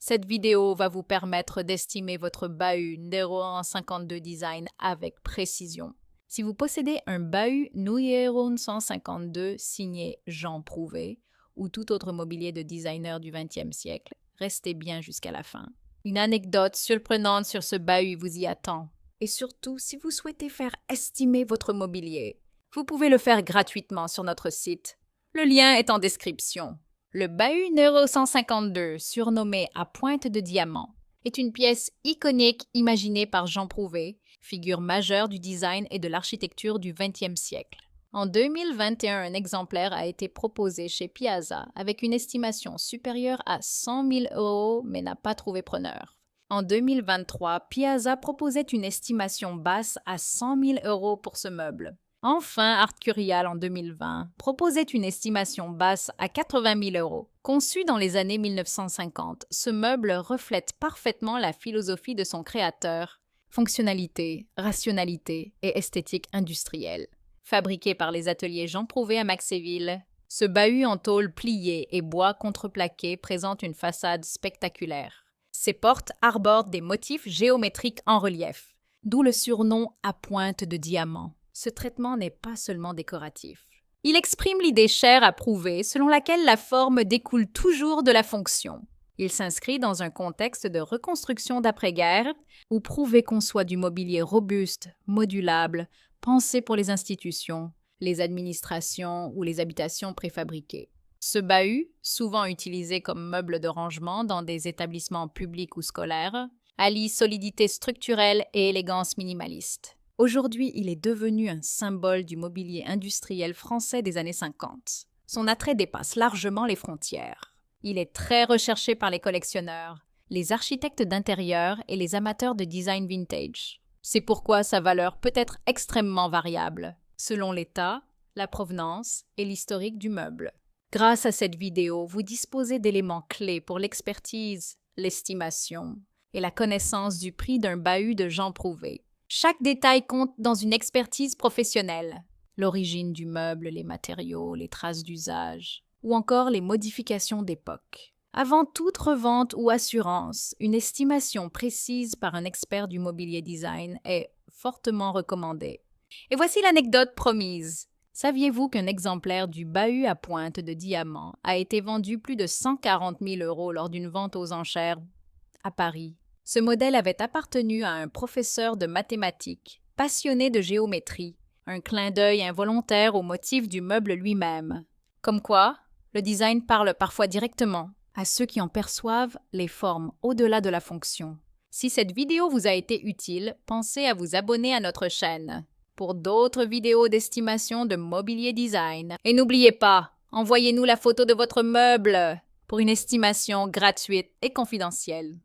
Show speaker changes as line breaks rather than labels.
Cette vidéo va vous permettre d'estimer votre bahut Neuron 52 Design avec précision. Si vous possédez un bahut Neuron 152 signé Jean Prouvé ou tout autre mobilier de designer du XXe siècle, restez bien jusqu'à la fin. Une anecdote surprenante sur ce bahut vous y attend. Et surtout, si vous souhaitez faire estimer votre mobilier, vous pouvez le faire gratuitement sur notre site. Le lien est en description. Le bahut Neuron 152, surnommé à pointe de diamant, est une pièce iconique imaginée par Jean Prouvé, figure majeure du design et de l'architecture du XXe siècle. En 2021, un exemplaire a été proposé chez Piazza avec une estimation supérieure à 100 000 € mais n'a pas trouvé preneur. En 2023, Piazza proposait une estimation basse à 100 000 € pour ce meuble. Enfin, Art Curial en 2020 proposait une estimation basse à 80 000 €. Conçu dans les années 1950, ce meuble reflète parfaitement la philosophie de son créateur, fonctionnalité, rationalité et esthétique industrielle. Fabriqué par les ateliers Jean Prouvé à Maxéville, ce bahut en tôle pliée et bois contreplaqué présente une façade spectaculaire. Ses portes arborent des motifs géométriques en relief, d'où le surnom à pointe de diamant. Ce traitement n'est pas seulement décoratif. Il exprime l'idée chère à Prouvé selon laquelle la forme découle toujours de la fonction. Il s'inscrit dans un contexte de reconstruction d'après-guerre où Prouvé conçoit du mobilier robuste, modulable, pensé pour les institutions, les administrations ou les habitations préfabriquées. Ce bahut, souvent utilisé comme meuble de rangement dans des établissements publics ou scolaires, allie solidité structurelle et élégance minimaliste. Aujourd'hui, il est devenu un symbole du mobilier industriel français des années 50. Son attrait dépasse largement les frontières. Il est très recherché par les collectionneurs, les architectes d'intérieur et les amateurs de design vintage. C'est pourquoi sa valeur peut être extrêmement variable, selon l'état, la provenance et l'historique du meuble. Grâce à cette vidéo, vous disposez d'éléments clés pour l'expertise, l'estimation et la connaissance du prix d'un bahut de Jean Prouvé. Chaque détail compte dans une expertise professionnelle. L'origine du meuble, les matériaux, les traces d'usage, ou encore les modifications d'époque. Avant toute revente ou assurance, une estimation précise par un expert du mobilier design est fortement recommandée. Et voici l'anecdote promise. Saviez-vous qu'un exemplaire du bahut à pointe de diamant a été vendu plus de 140 000 € lors d'une vente aux enchères à Paris? Ce modèle avait appartenu à un professeur de mathématiques, passionné de géométrie, un clin d'œil involontaire au motif du meuble lui-même. Comme quoi, le design parle parfois directement à ceux qui en perçoivent les formes au-delà de la fonction. Si cette vidéo vous a été utile, pensez à vous abonner à notre chaîne pour d'autres vidéos d'estimation de mobilier design. Et n'oubliez pas, envoyez-nous la photo de votre meuble pour une estimation gratuite et confidentielle.